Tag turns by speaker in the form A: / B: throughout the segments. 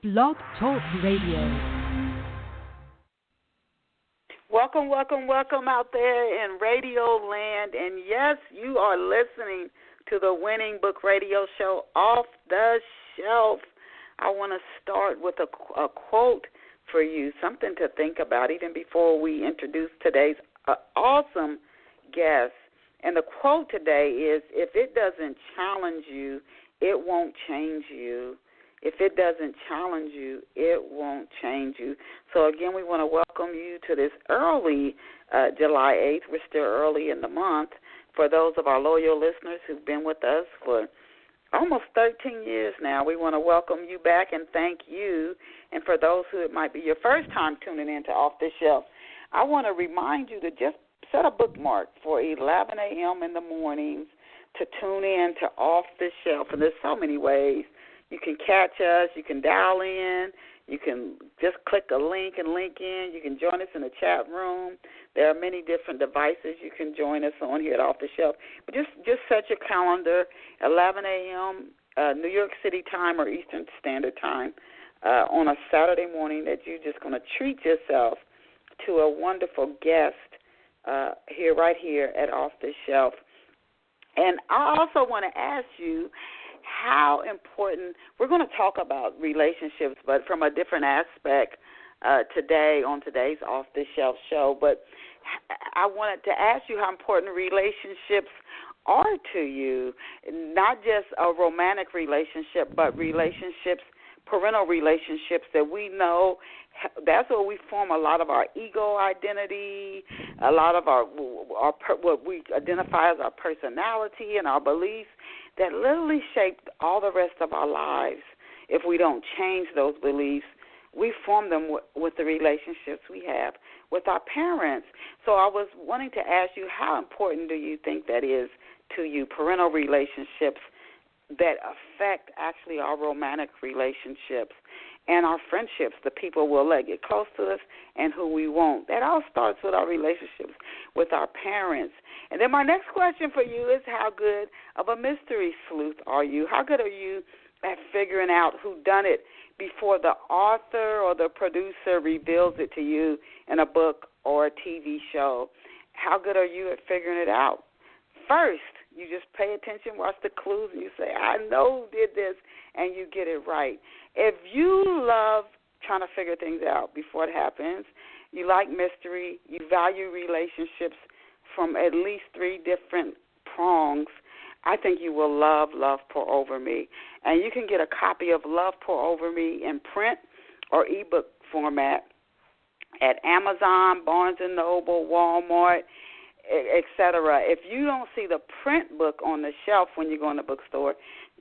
A: Blog Talk Radio.
B: Welcome, welcome, welcome out there in Radio Land. And yes, you are listening to the Winning Book Radio Show, Off the Shelf. I want to start with a quote for you, something to think about even before we introduce today's awesome guest. And the quote today is, if it doesn't challenge you, it won't change you. If it doesn't challenge you, it won't change you. So, again, we want to welcome you to this early July 8th. We're still early in the month. For those of our loyal listeners who've been with us for almost 13 years now, we want to welcome you back and thank you. And for those who it might be your first time tuning in to Off the Shelf, I want to remind you to just set a bookmark for 11 a.m. in the mornings to tune in to Off the Shelf. And there's so many ways. You can catch us. You can dial in. You can just click a link and link in. You can join us in the chat room. There are many different devices you can join us on here at Off the Shelf. But just set your calendar, 11 a.m. New York City time or Eastern Standard Time on a Saturday morning that you're just going to treat yourself to a wonderful guest right here at Off the Shelf. And I also want to ask you, how important, we're going to talk about relationships, but from a different aspect today on today's Off the Shelf show. But I wanted to ask you how important relationships are to you, not just a romantic relationship, but relationships, parental relationships that we know. That's where we form a lot of our ego identity, a lot of our what we identify as our personality and our beliefs that literally shape all the rest of our lives. If we don't change those beliefs, we form them with the relationships we have with our parents. So I was wanting to ask you, how important do you think that is to you, parental relationships that affect actually our romantic relationships and our friendships, the people we'll let get close to us and who we won't. That all starts with our relationships with our parents. And then my next question for you is, how good of a mystery sleuth are you? How good are you at figuring out who done it before the author or the producer reveals it to you in a book or a TV show? How good are you at figuring it out? First, you just pay attention, watch the clues, and you say, I know who did this, and you get it right. If you love trying to figure things out before it happens, you like mystery, you value relationships from at least 3 different prongs, I think you will love Love Pour Over Me. And you can get a copy of Love Pour Over Me in print or ebook format at Amazon, Barnes & Noble, Walmart, etc. If you don't see the print book on the shelf when you go in the bookstore,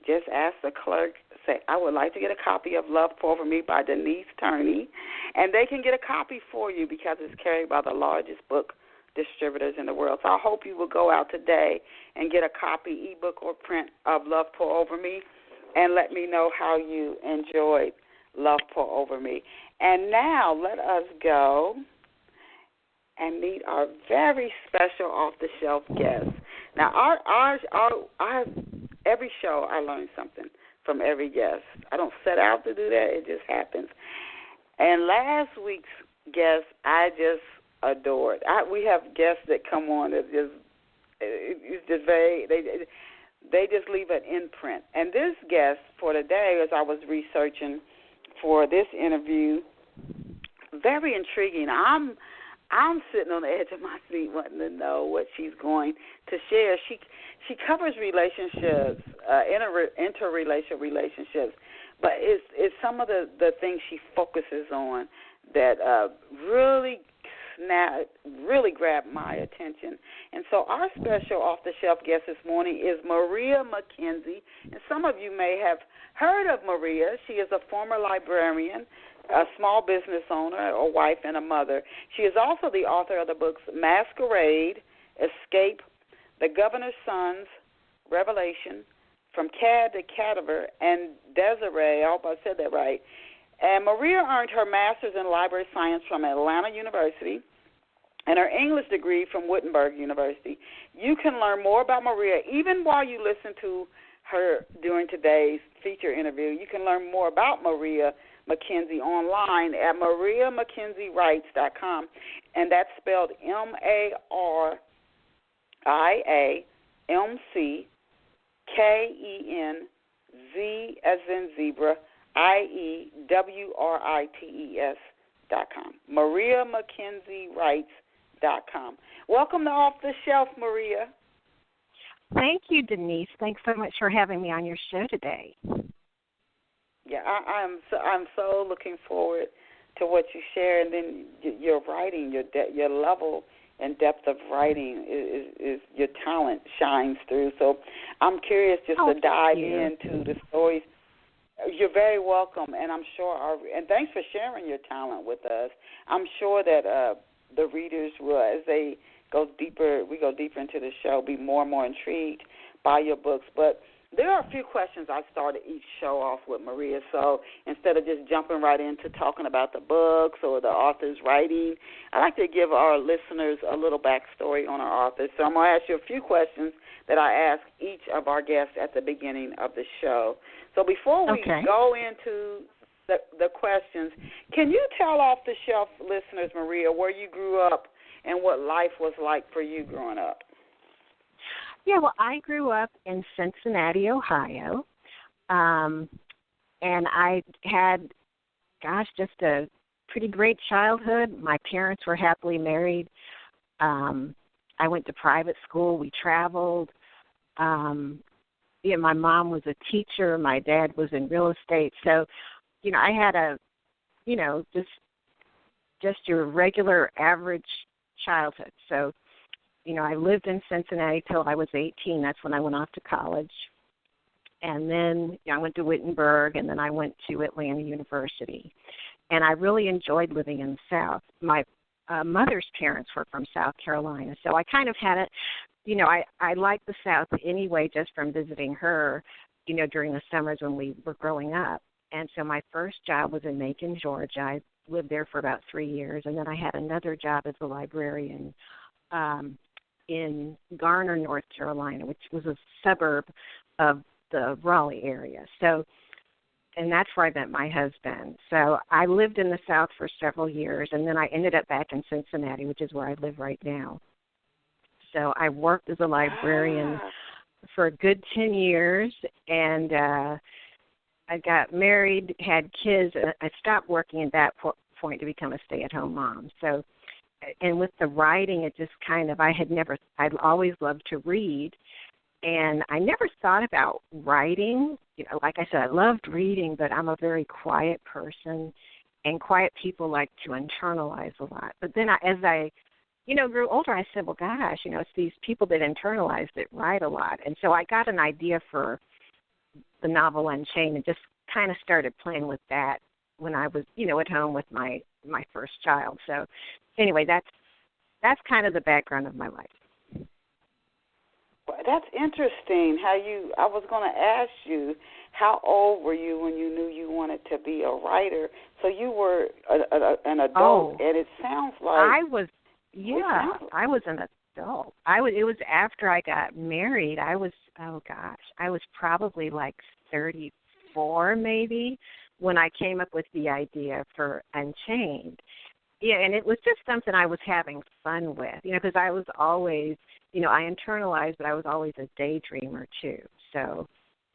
B: just ask the clerk, say, I would like to get a copy of Love Pour Over Me by Denise Turney, and they can get a copy for you because it's carried by the largest book distributors in the world. So I hope you will go out today and get a copy, ebook or print, of Love Pour Over Me, and let me know how you enjoyed Love Pour Over Me. And now let us go and meet our very special off-the-shelf guest. Now, every show I learn something from every guest. I don't set out to do that. It just happens. And last week's guest, I just adored. We have guests that come on that it's just very, they just leave an imprint. And this guest for today, as I was researching for this interview, very intriguing. I'm sitting on the edge of my seat wanting to know what she's going to share. She covers relationships, interracial relationships, but it's some of the things she focuses on that really grabbed my attention. And so our special off-the-shelf guest this morning is Maria McKenzie. And some of you may have heard of Maria. She is a former librarian, a small business owner, a wife, and a mother. She is also the author of the books Masquerade, Escape, The Governor's Sons, Revelation, From Cad to Cadaver, and Desiree. I hope I said that right. And Maria earned her master's in library science from Atlanta University and her English degree from Wittenberg University. You can learn more about Maria even while you listen to her during today's feature interview. You can learn more about Maria McKenzie online at mariamckenziewrites.com, and that's spelled MariamCkenzie as in zebra, IEWRITES.com. mariamckenziewrites.com. Welcome to Off the Shelf, Maria.
C: Thank you, Denise. Thanks so much for having me on your show today.
B: Yeah, I'm so looking forward to what you share, and then your writing, your level and depth of writing is your talent shines through. So I'm curious just to dive into the stories. You're very welcome, and I'm sure and thanks for sharing your talent with us. I'm sure that the readers will, as we go deeper into the show, be more and more intrigued by your books. But there are a few questions I started each show off with, Maria. So instead of just jumping right into talking about the books or the author's writing, I like to give our listeners a little backstory on our author. So I'm going to ask you a few questions that I ask each of our guests at the beginning of the show. So before we go into the questions, can you tell off-the-shelf listeners, Maria, where you grew up and what life was like for you growing up?
C: Yeah, well, I grew up in Cincinnati, Ohio, and I had, just a pretty great childhood. My parents were happily married. I went to private school. We traveled. My mom was a teacher. My dad was in real estate. So, I had just your regular average childhood. So, I lived in Cincinnati till I was 18. That's when I went off to college. And then I went to Wittenberg, and then I went to Atlanta University. And I really enjoyed living in the South. My mother's parents were from South Carolina, so I kind of had it. I liked the South anyway just from visiting her, during the summers when we were growing up. And so my first job was in Macon, Georgia. I lived there for about 3 years, and then I had another job as a librarian in Garner, North Carolina, which was a suburb of the Raleigh area. So, and that's where I met my husband. So I lived in the South for several years, and then I ended up back in Cincinnati, which is where I live right now. So I worked as a librarian for a good 10 years, and I got married, had kids, and I stopped working at that point to become a stay-at-home mom. So, and with the writing, it just kind of, I'd always loved to read, and I never thought about writing. Like I said, I loved reading, but I'm a very quiet person, and quiet people like to internalize a lot. But then as I grew older, I said, well, gosh, it's these people that internalize that write a lot. And so I got an idea for the novel Unchained and just kind of started playing with that when I was, at home with my first child. So anyway, that's kind of the background of my life.
B: That's interesting I was going to ask you, how old were you when you knew you wanted to be a writer? So you were an adult, and it sounds like... I was an adult. It was after I got married. I was probably like 34 maybe when I came up with the idea for Unchained. Yeah, and it was just something I was having fun with, because I was always, I internalized, but I was always a daydreamer too. So,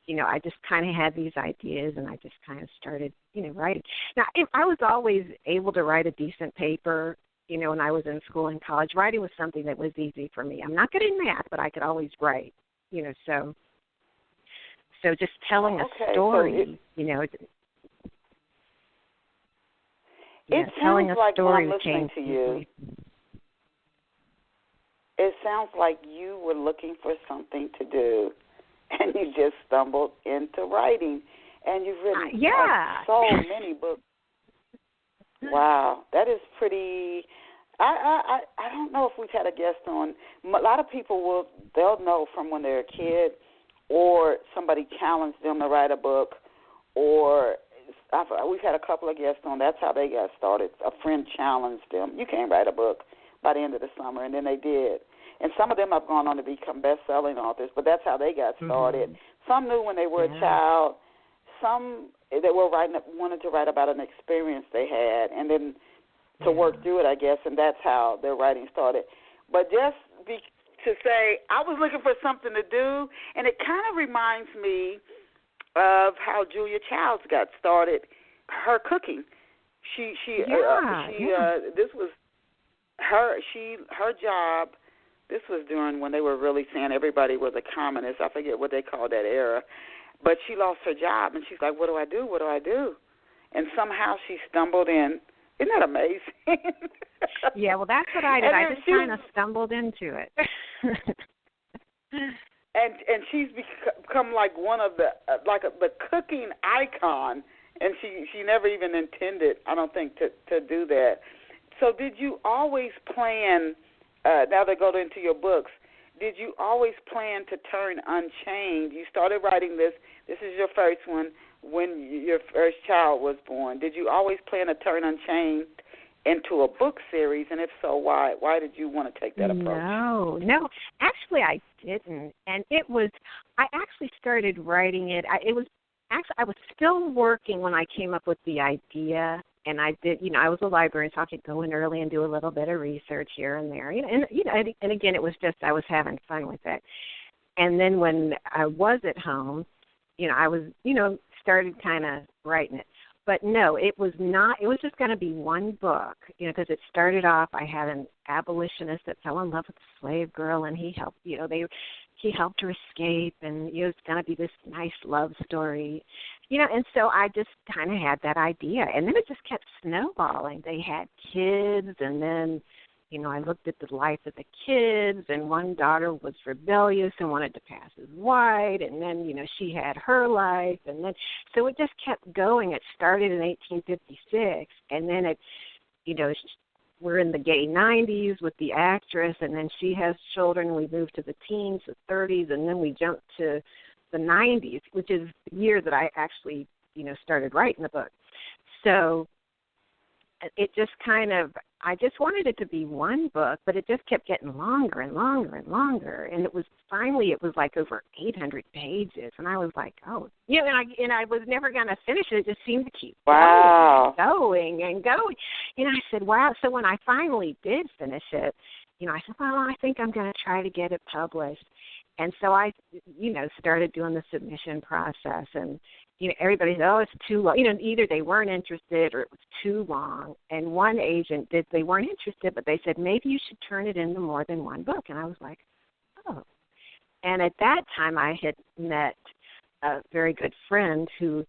B: I just kind of had these ideas, and I just kind of started, writing. Now, I was always able to write a decent paper, when I was in school and college. Writing was something that was easy for me. I'm not good in math, but I could always write, so just telling a story, it
C: telling
B: sounds
C: a
B: like
C: story
B: when I'm listening to you, it sounds like you were looking for something to do, and you just stumbled into writing, and you've written so many books. Wow, that is pretty. I don't know if we've had a guest on. A lot of people they'll know from when they're a kid, or somebody challenged them to write a book, or we've had a couple of guests on. That's how they got started. A friend challenged them. You can't write a book by the end of the summer, and then they did. And some of them have gone on to become best-selling authors, but that's how they got started. Some knew when they were a child. some that were wanted to write about an experience they had, and then to work through it, I guess, and that's how their writing started. But to say, I was looking for something to do, and it kind of reminds me of how Julia Childs got started, her cooking. This was her job. This was during when they were really saying everybody was a communist. I forget what they called that era. But she lost her job, and she's like, what do I do? What do I do? And somehow she stumbled in. Isn't that amazing?
C: Yeah, well, that's what I did. I just kind of stumbled into it.
B: and she's become like one of the the cooking icon, and she never even intended, I don't think, to do that. So did you always plan? Now that go into your books, did you always plan to turn Unchained? You started writing this. This is your first one when your first child was born. Did you always plan to turn Unchained into a book series? And if so, why? Why did you want to take that approach?
C: No. Actually, I didn't. And I actually started writing it. I was still working when I came up with the idea. And I did, I was a librarian, so I could go in early and do a little bit of research here and there. And again, it was just I was having fun with it. And then when I was at home, I was, started kind of writing it. But no, it was not. It was just going to be one book, because it started off. I had an abolitionist that fell in love with a slave girl, and he helped. He helped her escape, and it's going to be this nice love story, And so I just kind of had that idea, and then it just kept snowballing. They had kids, and then, I looked at the life of the kids, and one daughter was rebellious and wanted to pass as white, and then, she had her life, and then so it just kept going. It started in 1856, and then it, we're in the gay 90s with the actress, and then she has children. We move to the teens, the 30s, and then we jump to the 90s, which is the year that I actually, started writing the book. So it just I just wanted it to be one book, but it just kept getting longer and longer and longer. And it was like over 800 pages. And I was like, oh, and I was never going to finish it. It just seemed to keep going and going. And I said, wow. So when I finally did finish it, I said, well, I think I'm going to try to get it published. And so I, started doing the submission process, and, everybody said, oh, it's too long. Either they weren't interested or it was too long. And one agent they weren't interested, but they said, maybe you should turn it into more than one book. And I was like, oh. And at that time I had met a very good friend who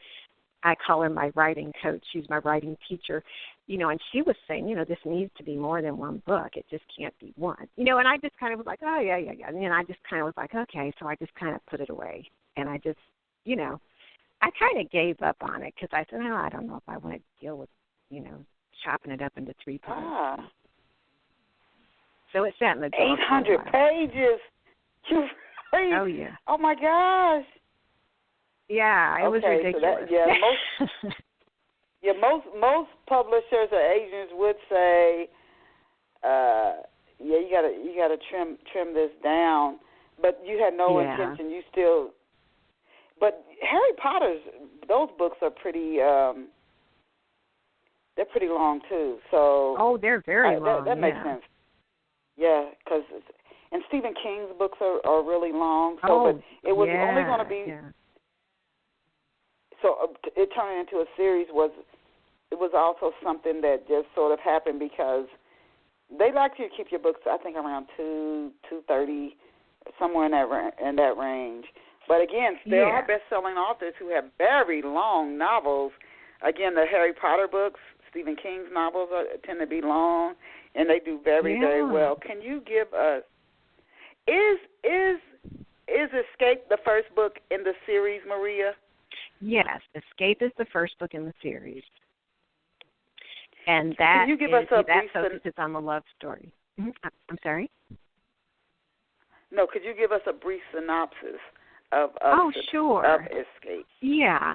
C: I call her my writing coach. She's my writing teacher. And she was saying, this needs to be more than one book. It just can't be one. And I just kind of was like, oh, yeah. And I just kind of was like, okay. So I just kind of put it away. And I just, I kind of gave up on it because I said, oh, I don't know if I want to deal with, chopping it up into 3 parts. So it sat in the drawer.
B: 800 pages.
C: Oh, yeah.
B: Oh, my gosh.
C: Yeah, it was ridiculous.
B: Most publishers or agents would say, you gotta trim this down, but you had no intention. You still, but Harry Potter's those books are pretty. They're pretty long too. So
C: they're very long.
B: That makes sense. Yeah, and Stephen King's books are really long. So, but it was only going to be. Yeah. So it turned into a series it was also something that just sort of happened because they like you to keep your books, I think, around 230, somewhere in that range. But again, there are best-selling authors who have very long novels. Again, the Harry Potter books, Stephen King's novels tend to be long, and they do very, very well. Can you give us is Escape the first book in the series, Maria?
C: Yes, Escape is the first book in the series. And that focuses on the love story. Mm-hmm. I'm sorry?
B: No, could you give us a brief synopsis of Escape?
C: Yeah.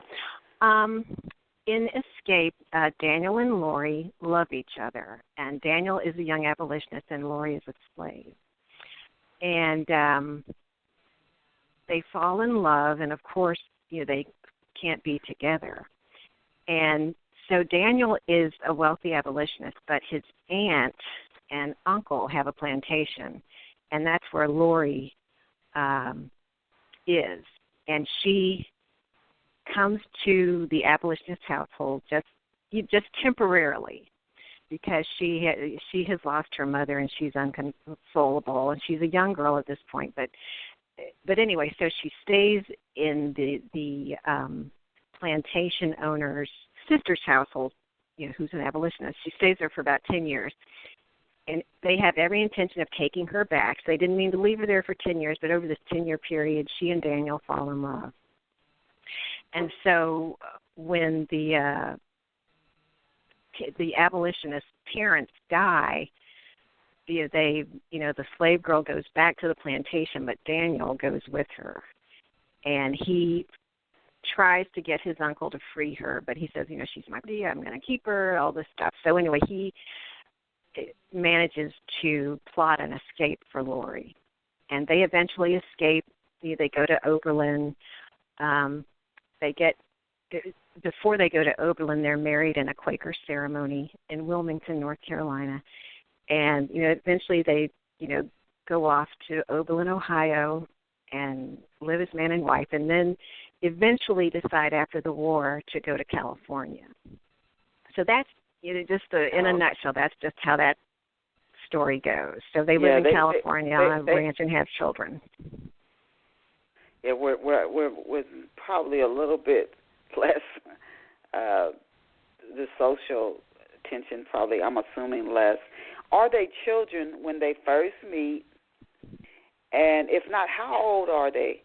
C: In Escape, Daniel and Lori love each other. And Daniel is a young abolitionist and Lori is a slave. And they fall in love, and of course, they can't be together. And so Daniel is a wealthy abolitionist, but his aunt and uncle have a plantation, and that's where Lori is. And she comes to the abolitionist household just temporarily, because she has lost her mother and she's inconsolable, and she's a young girl at this point. But anyway, so she stays in the plantation owner's sister's household, who's an abolitionist. She stays there for about 10 years. And they have every intention of taking her back. So they didn't mean to leave her there for 10 years, but over this 10-year period, she and Daniel fall in love. And so when the abolitionist parents die, the slave girl goes back to the plantation, but Daniel goes with her. And he tries to get his uncle to free her, but he says, she's my baby, I'm going to keep her, all this stuff. So anyway, he manages to plot an escape for Lori. And they eventually escape. They go to Oberlin. Before they go to Oberlin, they're married in a Quaker ceremony in Wilmington, North Carolina. And, eventually they, go off to Oberlin, Ohio, and live as man and wife, and then eventually decide after the war to go to California. So that's, in a nutshell, that's just how that story goes. So they live in California on a ranch and have children.
B: Yeah, we're probably a little bit less the social tension, probably, I'm assuming, less. Are they children when they first meet? And if not, how old are they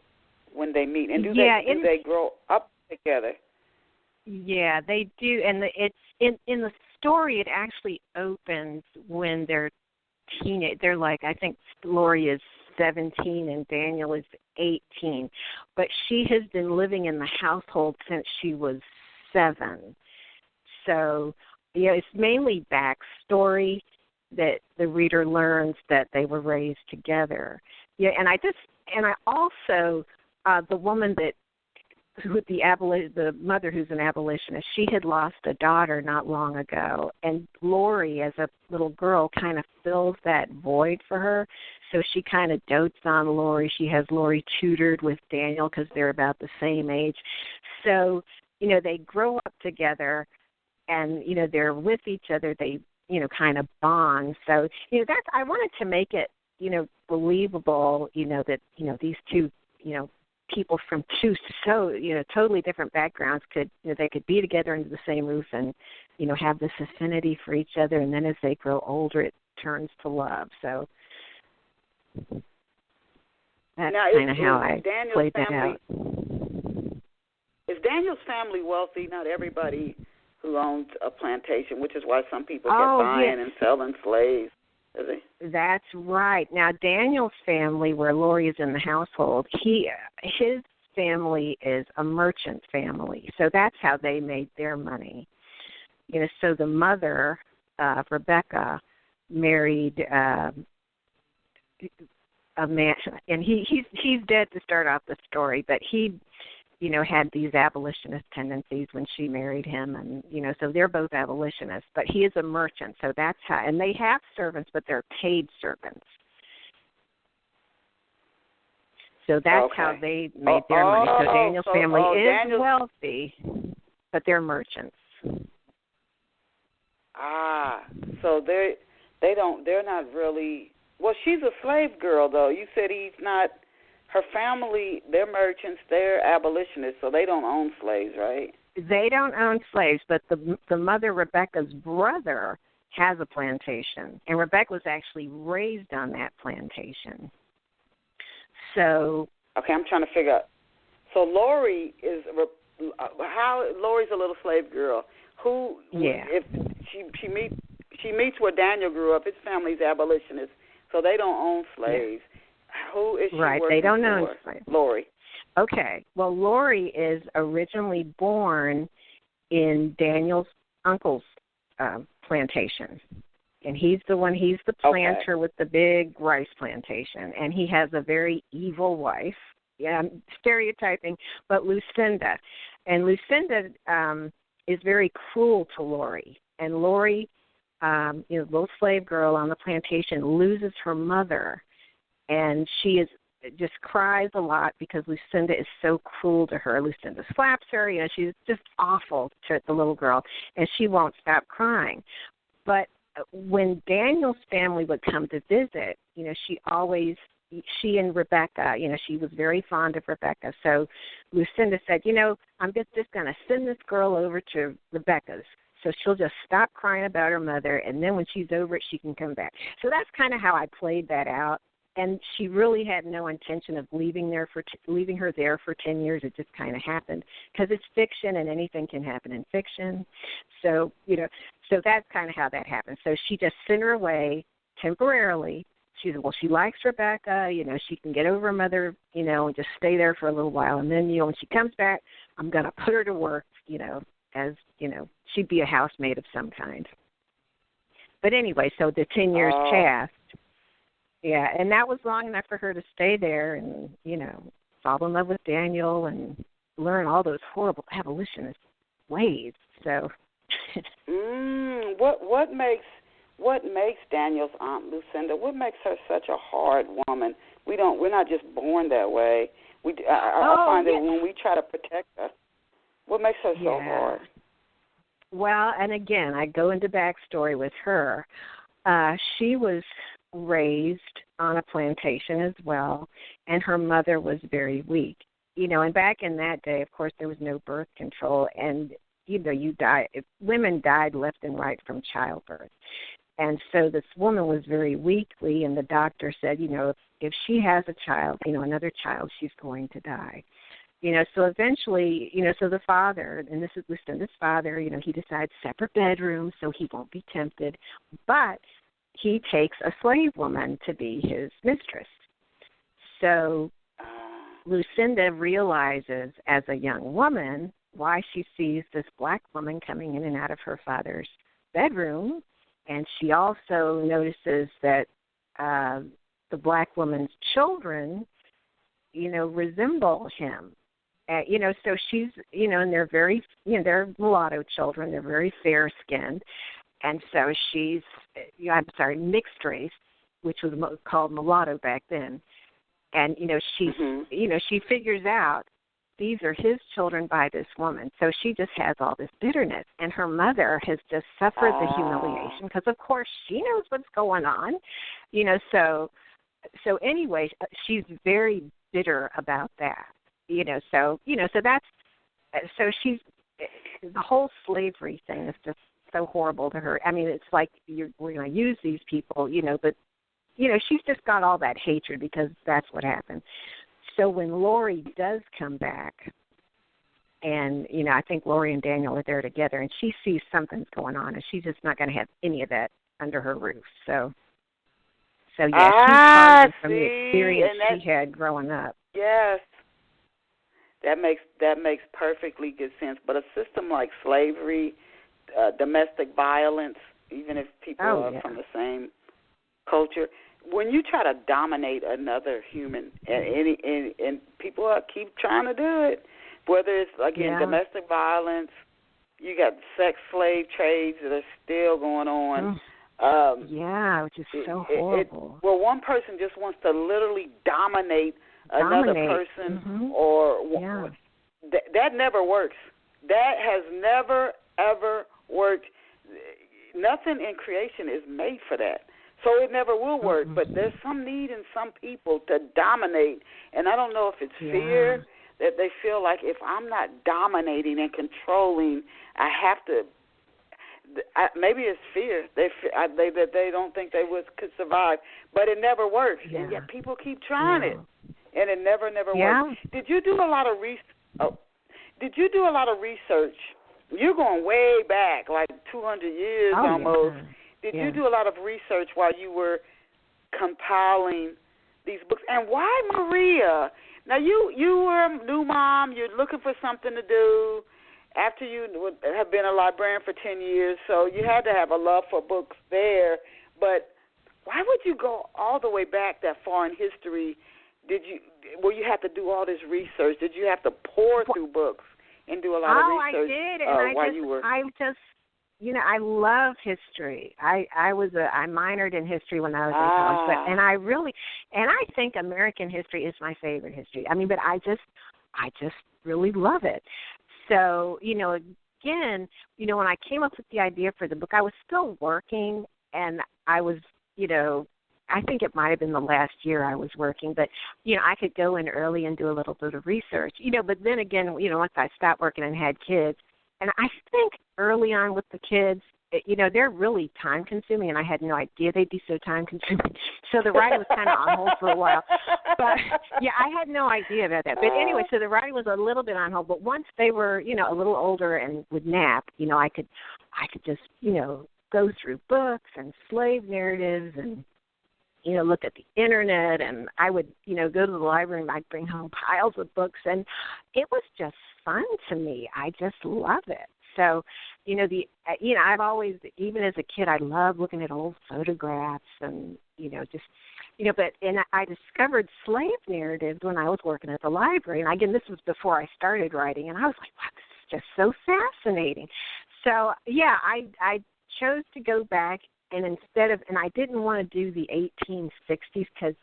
B: when they meet? And do they grow up together? Yeah,
C: they do. And it's in the story, it actually opens when they're teenage. They're like, I think Lori is 17 and Daniel is 18. But she has been living in the household since she was 7. So, it's mainly backstory that the reader learns that they were raised together. Yeah, and I also the woman the mother who's an abolitionist, she had lost a daughter not long ago, and Lori, as a little girl, kind of fills that void for her. So she kind of dotes on Lori. She has Lori tutored with Daniel because they're about the same age. So, they grow up together, and, they're with each other. They, kind of bond. So, I wanted to make it, believable, that, these two, people from two totally different backgrounds could, they could be together under the same roof and, have this affinity for each other. And then as they grow older, it turns to love. So that's kind of how I played that out.
B: Is Daniel's family wealthy? Not everybody who owns a plantation, which is why some people get buying and selling slaves.
C: That's right. Now, Daniel's family, where Lori is in the household, his family is a merchant family. So that's how they made their money. So the mother, Rebecca, married a man, and he's dead to start off the story, but he had these abolitionist tendencies when she married him, and, so they're both abolitionists, but he is a merchant, so that's how, and they have servants, but they're paid servants. So that's how they made their money. So Daniel's family is wealthy, but they're merchants.
B: So they're not really, well, she's a slave girl, though. You said he's not. Her family, they're merchants, they're abolitionists, so they don't own slaves, right?
C: They don't own slaves, but the mother, Rebecca's brother, has a plantation, and Rebecca was actually raised on that plantation. So,
B: okay, I'm trying to figure out. So Lori's a little slave girl. If she meets where Daniel grew up, his family's abolitionists, so they don't own slaves. Yeah. Who is she working for?
C: They don't own slaves.
B: Lori.
C: Okay. Well, Lori is originally born in Daniel's uncle's plantation. And he's the planter with the big rice plantation. And he has a very evil wife. Yeah, I'm stereotyping, but Lucinda. And Lucinda is very cruel to Lori. And Lori, little slave girl on the plantation, loses her mother, and she just cries a lot because Lucinda is so cruel to her. Lucinda slaps her. She's just awful to the little girl, and she won't stop crying. But when Daniel's family would come to visit, she and Rebecca, she was very fond of Rebecca. So Lucinda said, I'm just going to send this girl over to Rebecca's. So she'll just stop crying about her mother, and then when she's over it, she can come back. So that's kind of how I played that out. And she really had no intention of leaving her there for 10 years. It just kind of happened because it's fiction, and anything can happen in fiction. So, so that's kind of how that happened. So she just sent her away temporarily. She said, well, she likes Rebecca. She can get over her mother, and just stay there for a little while. And then, when she comes back, I'm going to put her to work, as, she'd be a housemaid of some kind. But anyway, so the 10 years passed. Yeah, and that was long enough for her to stay there and, fall in love with Daniel and learn all those horrible abolitionist ways. So
B: what makes Daniel's Aunt Lucinda, what makes her such a hard woman? We're not just born that way. I find that when we try to protect her, what makes her so hard?
C: Well, and again, I go into backstory with her. She was raised on a plantation as well, and her mother was very weak. And back in that day, of course, there was no birth control, and women died left and right from childbirth. And so this woman was very weakly, and the doctor said, if she has a child, another child, she's going to die. So eventually, so the father, and this is Lucinda's father, he decides separate bedrooms so he won't be tempted, but he takes a slave woman to be his mistress. So Lucinda realizes as a young woman why she sees this black woman coming in and out of her father's bedroom, and she also notices that the black woman's children, resemble him. So she's, and they're very, they're mulatto children. They're very fair-skinned. And so she's, mixed race, which was called mulatto back then. And, she's, she figures out these are his children by this woman. So she just has all this bitterness. And her mother has just suffered the humiliation because, of course, she knows what's going on. So anyway, she's very bitter about that. So that's, so she's, the whole slavery thing is just so horrible to her. I mean, it's like we're going to use these people, but, she's just got all that hatred because that's what happened. So when Lori does come back, and, I think Lori and Daniel are there together, and she sees something's going on, and she's just not going to have any of that under her roof. So she's targeted from the experience she had growing up.
B: Yes. That makes perfectly good sense. But a system like slavery, domestic violence, even if people are from the same culture, when you try to dominate another human, and people keep trying to do it, whether it's, again, domestic violence, you got sex slave trades that are still going on.
C: Which is so horrible.
B: One person just wants to literally dominate another person, or that never works. That has never, ever worked. Nothing in creation is made for that. So it never will work, but there's some need in some people to dominate, and I don't know if it's fear that they feel like if I'm not dominating and controlling, I have to. Maybe it's fear. They don't think they could survive, but it never works, and yet people keep trying it, and it never works. Did you do a lot of research? You're going way back, like 200 years almost. Did you do a lot of research while you were compiling these books? And why Maria? Now, you were a new mom. You're looking for something to do after you have been a librarian for 10 years, so you had to have a love for books there. But why would you go all the way back that far in history? Where you have to do all this research? Did you have to pour through books and do a lot of research
C: I just I love history. I minored in history when I was in college, and I think American history is my favorite history. I mean, but I just really love it. So, again, when I came up with the idea for the book, I was still working, and I was, I think it might have been the last year I was working, but, I could go in early and do a little bit of research, but then again, once I stopped working and had kids, and I think early on with the kids, they're really time-consuming, and I had no idea they'd be so time-consuming. So the writing was kind of on hold for a while. But, I had no idea about that. But anyway, so the writing was a little bit on hold. But once they were, a little older and would nap, I could just, go through books and slave narratives and, look at the Internet. And I would, go to the library and I'd bring home piles of books. And it was just fun to me. I just love it. So, I've always, even as a kid, I loved looking at old photographs and, I discovered slave narratives when I was working at the library. And again, this was before I started writing, and I was like, wow, this is just so fascinating. So, I chose to go back, and I didn't want to do the 1860s because,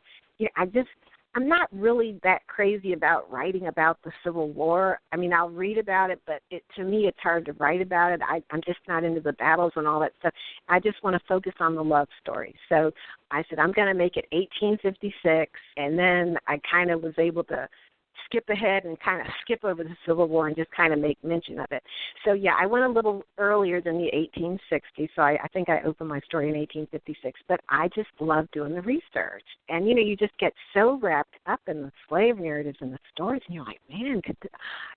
C: I'm not really that crazy about writing about the Civil War. I mean, I'll read about it, but to me it's hard to write about it. I'm just not into the battles and all that stuff. I just want to focus on the love story. So I said, I'm going to make it 1856, and then I kind of was able to skip ahead and kind of skip over the Civil War and just kind of make mention of it. So, I went a little earlier than the 1860s, so I think I opened my story in 1856, but I just love doing the research. And, you just get so wrapped up in the slave narratives and the stories, and you're like, man,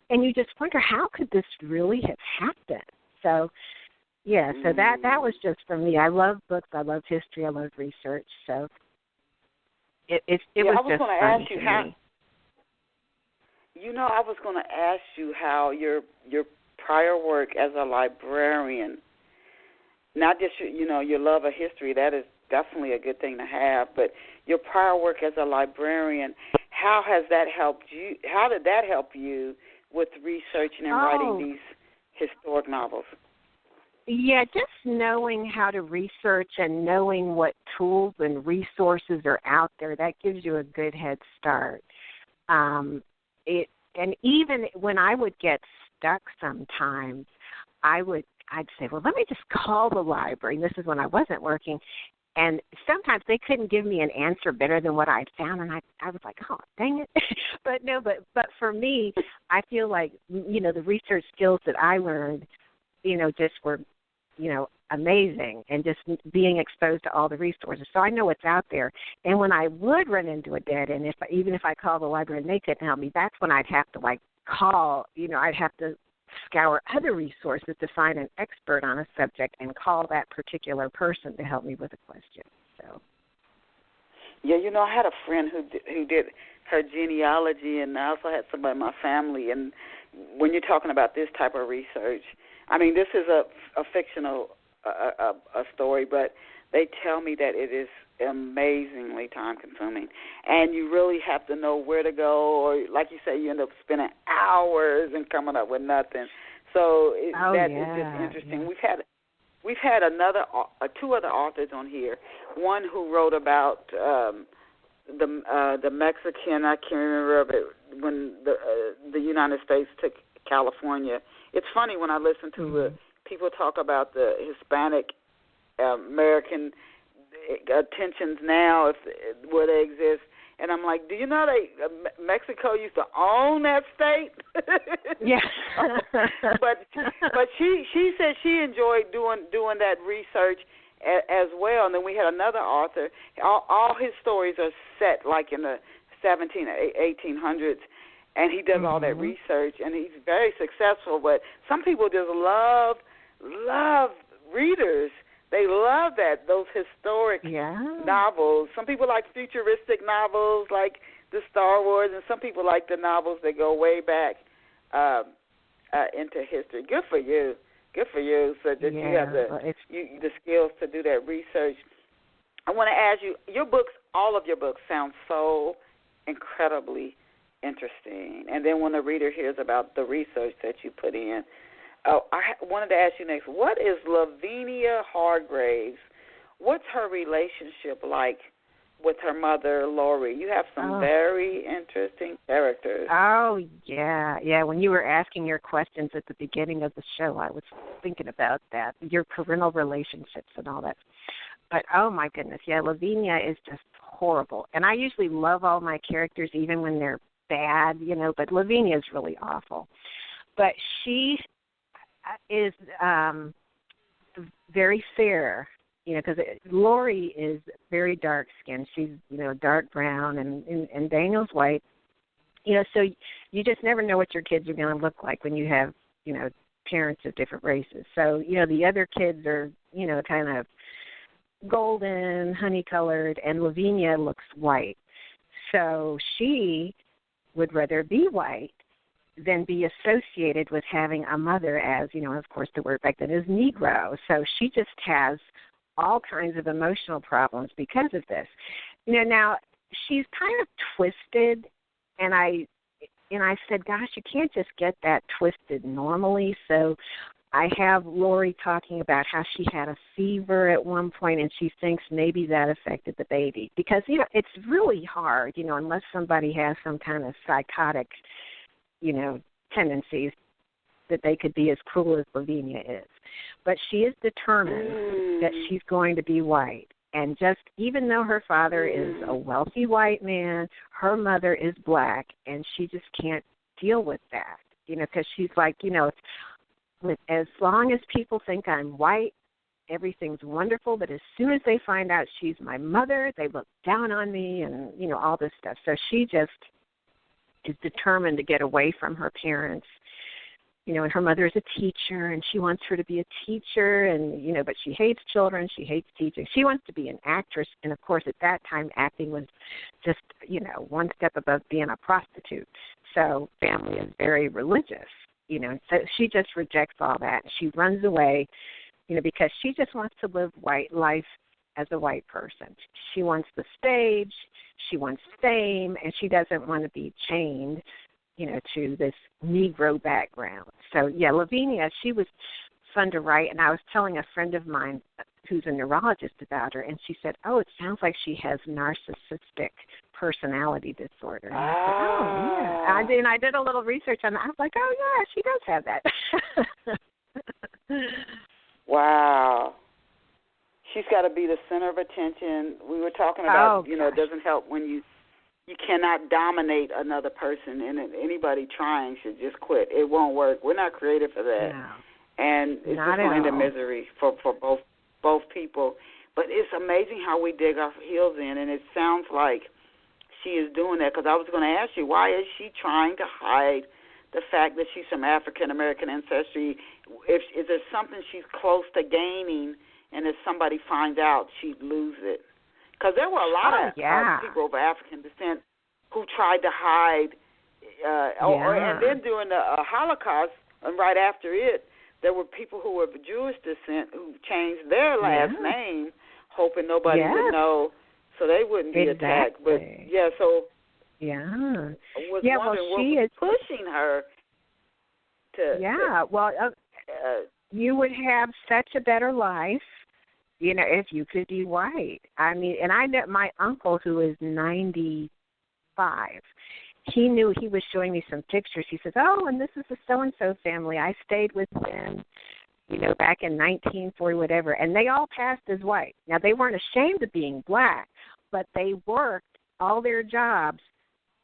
C: and you just wonder, how could this really have happened? So, so that was just for me. I love books, I love history, I love research, so it was just fun to me.
B: I was going to ask you how your prior work as a librarian, not just your love of history, that is definitely a good thing to have, but your prior work as a librarian, how has that helped you? How did that help you with researching and writing these historic novels?
C: Yeah, just knowing how to research and knowing what tools and resources are out there, that gives you a good head start. And even when I would get stuck sometimes, I'd say, well, let me just call the library. And this is when I wasn't working. And sometimes they couldn't give me an answer better than what I'd found. And I was like, oh, dang it. But for me, I feel like, the research skills that I learned, just were, amazing, and just being exposed to all the resources. So I know what's out there. And when I would run into a dead end, even if I called the library and they couldn't help me, that's when I'd have to call, I'd have to scour other resources to find an expert on a subject and call that particular person to help me with a question. So.
B: Yeah, I had a friend who did her genealogy, and I also had somebody in my family. And when you're talking about this type of research, I mean, this is a fictional a story, but they tell me that it is amazingly time-consuming, and you really have to know where to go, or like you say, you end up spending hours and coming up with nothing. So is just interesting. Yeah. We've had two other authors on here. One who wrote about the Mexican, I can't remember of it, when the United States took California. It's funny when I listen to people talk about the Hispanic American tensions now, where they exist, and I'm like, do you know Mexico used to own that state?
C: Yeah.
B: but she said she enjoyed doing that research as well. And then we had another author. All his stories are set like in the 1800s. And he does all that research, and he's very successful. But some people just love readers. They love those historic novels. Some people like futuristic novels, like the Star Wars, and some people like the novels that go way back into history. Good for you. So that you have the skills to do that research. I want to ask you, all of your books sound so incredibly Interesting. And then when the reader hears about the research that you put in, I wanted to ask you next, what is Lavinia Hargraves? What's her relationship like with her mother, Lori? You have some very interesting characters.
C: Oh, yeah. Yeah, when you were asking your questions at the beginning of the show, I was thinking about that, your parental relationships and all that. But, oh, my goodness, yeah, Lavinia is just horrible. And I usually love all my characters, even when they're bad, but Lavinia is really awful. But she is very fair, because Lori is very dark-skinned. She's, dark brown, and Daniel's white. So you just never know what your kids are going to look like when you have, parents of different races. So, the other kids are, kind of golden, honey-colored, and Lavinia looks white. So she would rather be white than be associated with having a mother as, of course the word back then is Negro. So she just has all kinds of emotional problems because of this. Now she's kind of twisted, and I said, gosh, you can't just get that twisted normally. So I have Lori talking about how she had a fever at one point, and she thinks maybe that affected the baby. Because, it's really hard, unless somebody has some kind of psychotic, tendencies, that they could be as cruel as Lavinia is. But she is determined that she's going to be white. And just even though her father is a wealthy white man, her mother is black, and she just can't deal with that, because she's like, as long as people think I'm white, everything's wonderful, but as soon as they find out she's my mother, they look down on me and, all this stuff. So she just is determined to get away from her parents. And her mother is a teacher, and she wants her to be a teacher, and, but she hates children, she hates teaching. She wants to be an actress, and, of course, at that time, acting was just, one step above being a prostitute. So family is very religious, so she just rejects all that. She runs away, because she just wants to live white life as a white person. She wants the stage, she wants fame, and she doesn't want to be chained, to this Negro background. So, yeah, Lavinia, she was fun to write, and I was telling a friend of mine who's a neurologist about her, and she said, it sounds like she has narcissistic personality disorder. And I said, yeah. I did a little research on that. I was like, yeah, she does have that.
B: Wow. She's got to be the center of attention. We were talking about, it doesn't help when you cannot dominate another person, and anybody trying should just quit. It won't work. We're not created for that.
C: No.
B: And it's just going into misery for both people. But it's amazing how we dig our heels in, and it sounds like she is doing that, because I was going to ask you, why is she trying to hide the fact that she's from African-American ancestry? Is there something she's close to gaining, and if somebody finds out, she'd lose it? Because there were a lot of people of African descent who tried to hide, and then during the Holocaust, and right after it, there were people who were of Jewish descent who changed their last name, hoping nobody would know, so they wouldn't be attacked. But was wondering what was pushing her to.
C: You would have such a better life, if you could be white. I mean, and I know my uncle, who is 95, he knew, he was showing me some pictures. He says, and this is the so-and-so family. I stayed with them, back in 1940, whatever, and they all passed as white. Now, they weren't ashamed of being black, but they worked all their jobs.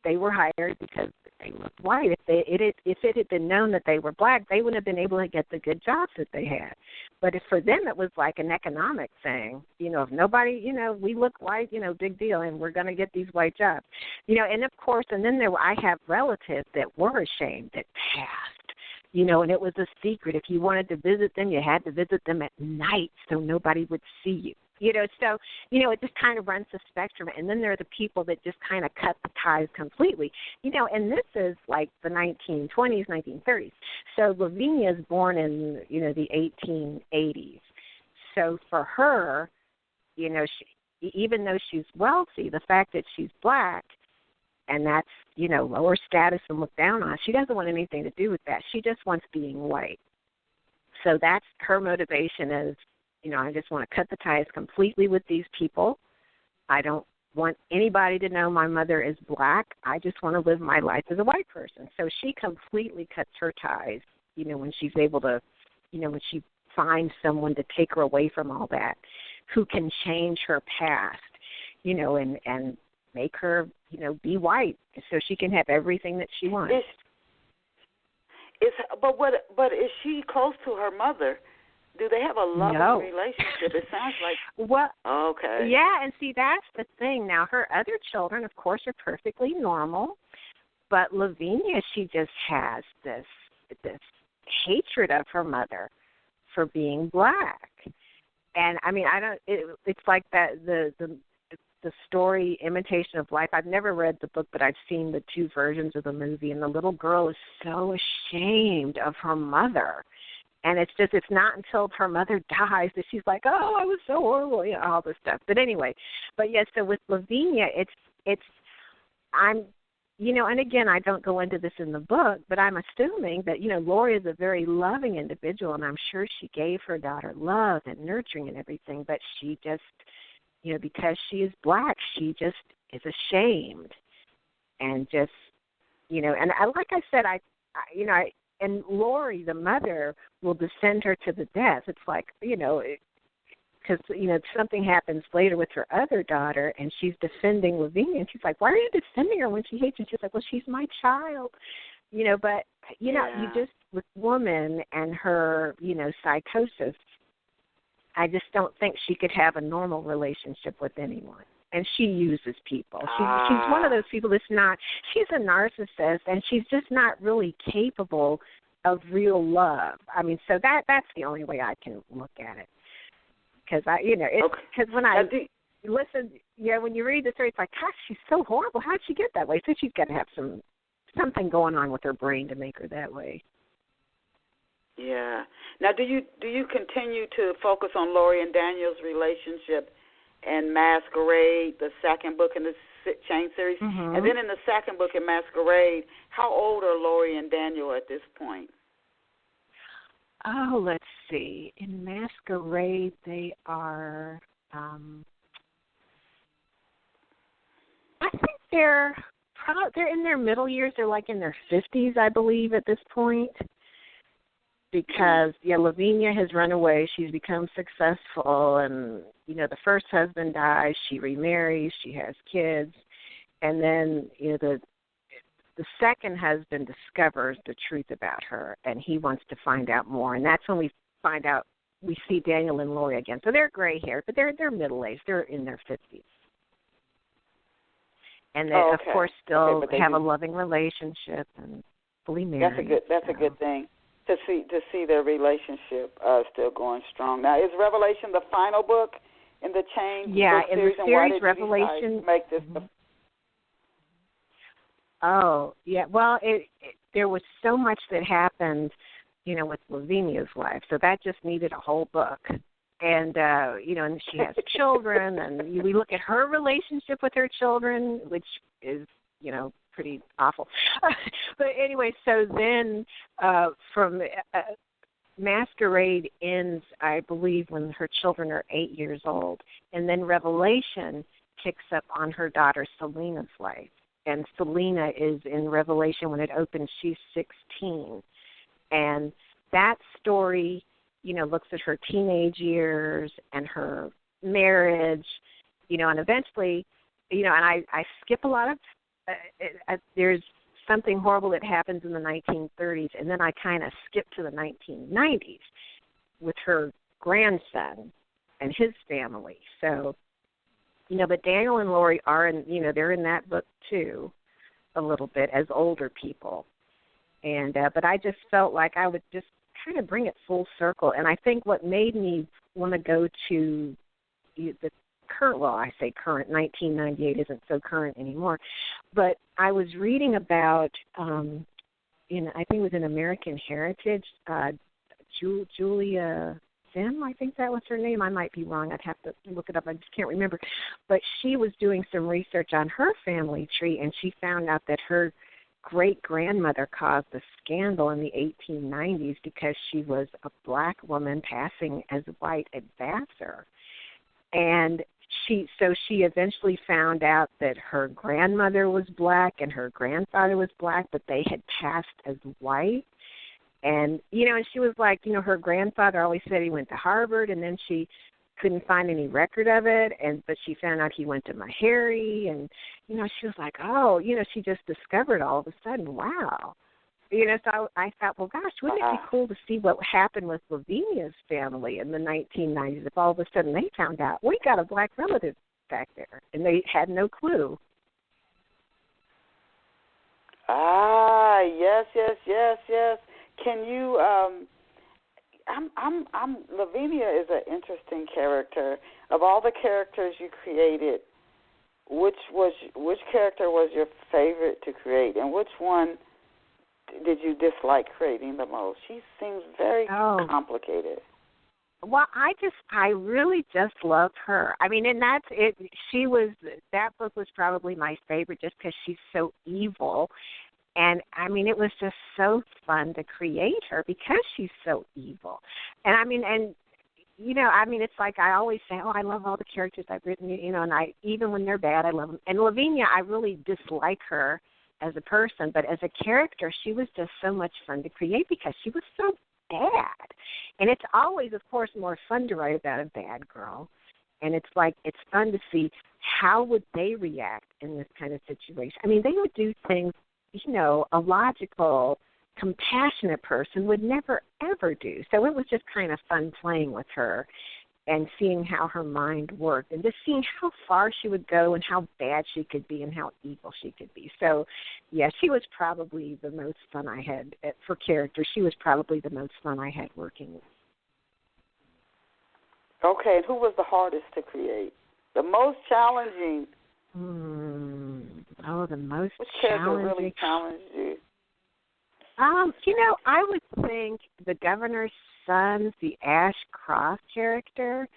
C: They were hired because they looked white. If it had been known that they were black, they wouldn't have been able to get the good jobs that they had. But for them, it was like an economic thing. If nobody, we look white, big deal, and we're going to get these white jobs. And of course, and then I have relatives that were ashamed that passed. And it was a secret. If you wanted to visit them, you had to visit them at night so nobody would see you. So, it just kind of runs the spectrum. And then there are the people that just kind of cut the ties completely. And this is like the 1920s, 1930s. So Lavinia is born in, the 1880s. So for her, she, even though she's wealthy, the fact that she's black, and that's, lower status and looked down on. She doesn't want anything to do with that. She just wants being white. So that's her motivation is, I just want to cut the ties completely with these people. I don't want anybody to know my mother is black. I just want to live my life as a white person. So she completely cuts her ties, when she's able to, when she finds someone to take her away from all that, who can change her past, and make her, be white so she can have everything that she wants.
B: But is she close to her mother? Do they have a loving relationship? It sounds like.
C: Well,
B: okay.
C: Yeah, and see, that's the thing. Now, her other children, of course, are perfectly normal, but Lavinia, she just has this hatred of her mother for being black. And I mean, it's like that the story Imitation of Life. I've never read the book, but I've seen the two versions of the movie, and the little girl is so ashamed of her mother. And it's not until her mother dies that she's like, oh, I was so horrible, all this stuff. But anyway, so with Lavinia, and again, I don't go into this in the book, but I'm assuming that, Lori is a very loving individual, and I'm sure she gave her daughter love and nurturing and everything, but she just, because she is black, she just is ashamed. And just, and like I said, and Lori, the mother, will defend her to the death. It's like, because, something happens later with her other daughter, and she's defending Lavinia, and she's like, why are you defending her when she hates you? She's like, well, she's my child. But, you just, with woman and her, psychosis, I just don't think she could have a normal relationship with anyone. And she uses people. She's one of those people that's not, she's a narcissist, and she's just not really capable of real love. I mean, so that's the only way I can look at it. Because when I listen, when you read the story, it's like, gosh, she's so horrible. How'd she get that way? So she's got to have something going on with her brain to make her that way.
B: Yeah. Now, do you continue to focus on Lori and Daniel's relationship and Masquerade, the second book in the Chain series?
C: Mm-hmm.
B: And then in the second book in Masquerade, how old are Lori and Daniel at this point?
C: Oh, let's see. In Masquerade, they are, I think they're in their middle years. They're like in their 50s, I believe, at this point. Because, Lavinia has run away. She's become successful, and, the first husband dies. She remarries. She has kids. And then, the second husband discovers the truth about her, and he wants to find out more. And that's when we find out, we see Daniel and Lori again. So they're gray-haired, but they're middle-aged. They're in their 50s. And they, of course, still have a loving relationship and fully married.
B: That's a good thing. To see their relationship still going strong. Now, is Revelation the final book in the Chain book
C: in
B: series?
C: the series Revelation.
B: Make this
C: Oh, yeah. Well, there was so much that happened, with Lavinia's life, so that just needed a whole book. And and she has children, and we look at her relationship with her children, which is, pretty awful. But anyway, so then from Masquerade ends, I believe, when her children are 8 years old. And then Revelation picks up on her daughter Selena's life. And Selena is in Revelation when it opens, she's 16. And that story, looks at her teenage years and her marriage, and eventually, and I skip a lot of there's something horrible that happens in the 1930s, and then I kind of skip to the 1990s with her grandson and his family. So, but Daniel and Lori are in, they're in that book too, a little bit as older people. And but I just felt like I would just kind of bring it full circle. And I think what made me want to go to the current, well, I say current, 1998 isn't so current anymore, but I was reading about, I think it was in American Heritage, Julia Sim, I think that was her name. I might be wrong. I'd have to look it up. I just can't remember. But she was doing some research on her family tree, and she found out that her great-grandmother caused a scandal in the 1890s because she was a black woman passing as white at Vassar. And she eventually found out that her grandmother was black and her grandfather was black, but they had passed as white. And, and she was like, her grandfather always said he went to Harvard, and then she couldn't find any record of it, but she found out he went to Meharry, and, she was like, oh, she just discovered all of a sudden, wow. So I thought, well, gosh, wouldn't it be cool to see what happened with Lavinia's family in the 1990s if all of a sudden they found out, we got a black relative back there, and they had no clue.
B: Yes. Can you? Lavinia is an interesting character. Of all the characters you created, which character was your favorite to create, and which one did you dislike creating the most? She seems very complicated.
C: Well, I really just loved her. I mean, and that's it. That book was probably my favorite just because she's so evil. And, I mean, it was just so fun to create her because she's so evil. And, it's like I always say, I love all the characters I've written, and even when they're bad, I love them. And Lavinia, I really dislike her as a person, but as a character, she was just so much fun to create because she was so bad. And it's always, of course, more fun to write about a bad girl. And it's like, it's fun to see how would they react in this kind of situation. I mean, they would do things, a logical, compassionate person would never, ever do. So it was just kind of fun playing with her and seeing how her mind worked and just seeing how far she would go and how bad she could be and how evil she could be. So, yeah, she was probably the most fun I had for character. She was probably the most fun I had working with.
B: Okay, and who was the hardest to create? The most challenging?
C: The most
B: Which
C: challenging.
B: character really challenged you?
C: I would think the governor's son, the Ash Cross character.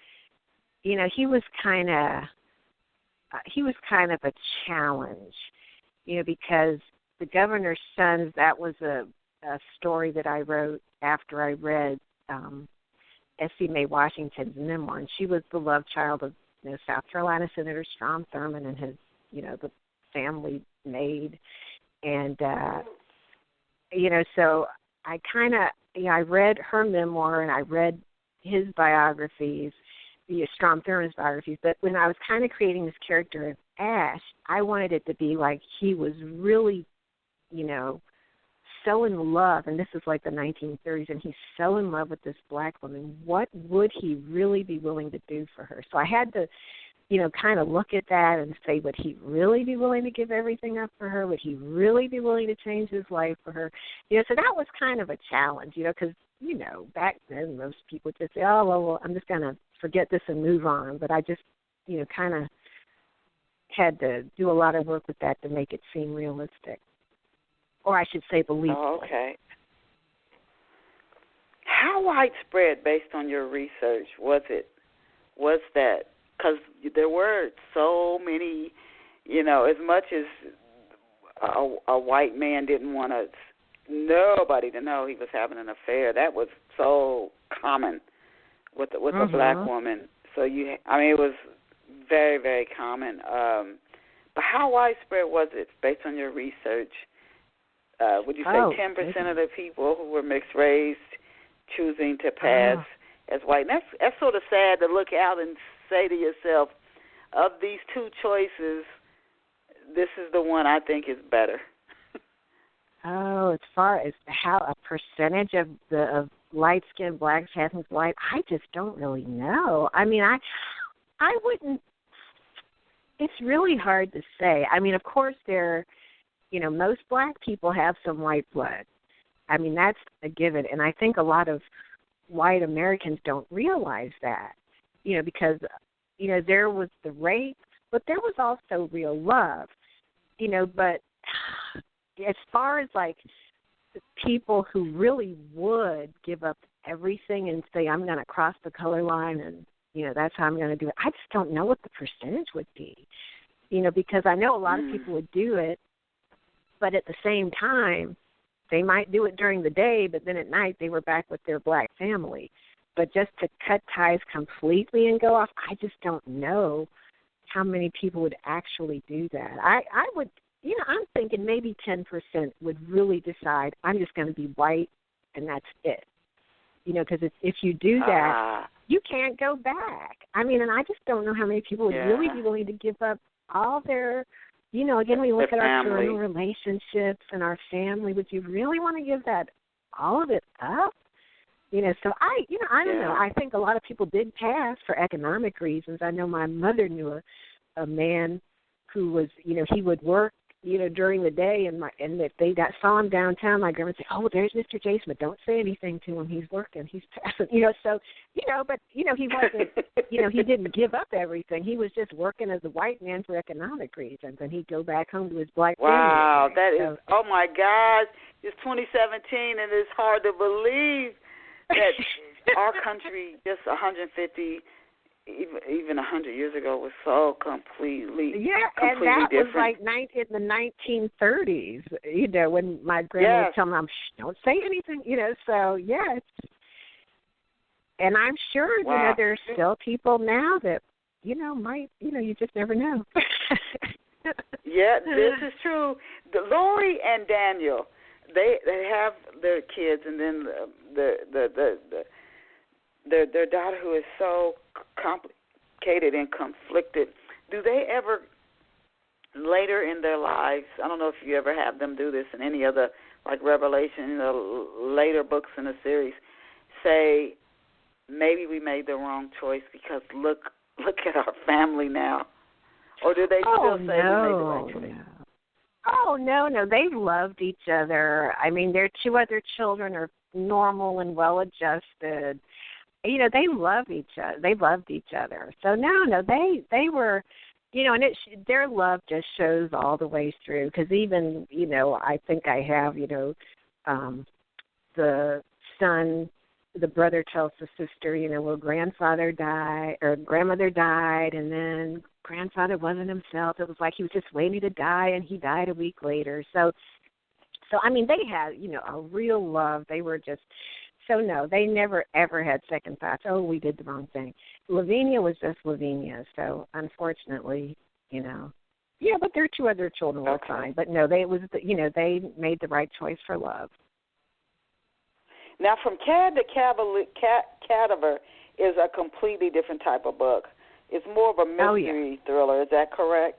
C: He was kind of a challenge. Because the governor's son, that was a story that I wrote after I read S.C. May Washington's memoir, and she was the love child of South Carolina Senator Strom Thurmond and his, the family maid. And, so I kind of, I read her memoir and I read his biographies, Strom Thurmond's biographies, but when I was kind of creating this character of Ash, I wanted it to be like he was really, so in love, and this is like the 1930s, and he's so in love with this black woman. What would he really be willing to do for her? So I had to, kind of look at that and say, would he really be willing to give everything up for her? Would he really be willing to change his life for her? So that was kind of a challenge, because, back then most people just say, well, I'm just going to forget this and move on. But I just, kind of had to do a lot of work with that to make it seem realistic. Or I should say believable.
B: Oh, okay. How widespread, based on your research, was that? Because there were so many, as much as a white man didn't want nobody to know he was having an affair, that was so common with a black woman. So it was very, very common. But how widespread was it, based on your research? Would you say 10% of the people who were mixed race choosing to pass as white? And that's sort of sad to look out and say to yourself, of these two choices, this is the one I think is better.
C: As far as how a percentage of light-skinned blacks having white, I just don't really know. I mean, I wouldn't. It's really hard to say. I mean, of course, most black people have some white blood. I mean, that's a given. And I think a lot of white Americans don't realize that, because, there was the rape, but there was also real love, but as far as, like, the people who really would give up everything and say I'm going to cross the color line and, that's how I'm going to do it. I just don't know what the percentage would be, because I know a lot of people would do it, but at the same time, they might do it during the day, but then at night they were back with their black family. But just to cut ties completely and go off, I just don't know how many people would actually do that. I would, I'm thinking maybe 10% would really decide I'm just going to be white and that's it. Because if you do that, you can't go back. I mean, and I just don't know how many people would really be willing to give up all their, again, we look at our parental relationships and our family. Would you really want to give that, all of it up? So I don't know. I think a lot of people did pass for economic reasons. I know my mother knew a man who was, he would work, during the day, and if they saw him downtown, my grandma would say, "Oh, there's Mr. Jason, but don't say anything to him. He's working. He's passing." So, but he wasn't, he didn't give up everything. He was just working as a white man for economic reasons, and he'd go back home to his black family.
B: Wow, that is, oh my gosh, it's 2017, and it's hard to believe that our country just 150. Even 100 years ago was so completely
C: and that
B: different.
C: Was like in the 1930s, when my grandma would tell me, don't say anything, so, and I'm sure, there's still people now that, might, you just never know.
B: Yeah, this is true. Lori and Daniel, they have their kids, and then their daughter, who is so complicated and conflicted. Do they ever, later in their lives, I don't know if you ever have them do this in any other, like Revelation, later books in the series, say, maybe we made the wrong choice because look at our family now? Or do they still say we made the right choice?
C: Oh, no. They loved each other. I mean, their two other children are normal and well-adjusted. They love each other. They loved each other. So no, they were, and their love just shows all the way through. Because even, I think I have, the son, the brother tells the sister, well, grandfather died or grandmother died, and then grandfather wasn't himself. It was like he was just waiting to die, and he died a week later. So I mean, they had, a real love. They were just. So, no, they never, ever had second thoughts, oh, we did the wrong thing. Lavinia was just Lavinia, so unfortunately, but their two other children were fine. But, no, they made the right choice for love.
B: Now, From Cad to Cadaver is a completely different type of book. It's more of a mystery thriller. Is that correct?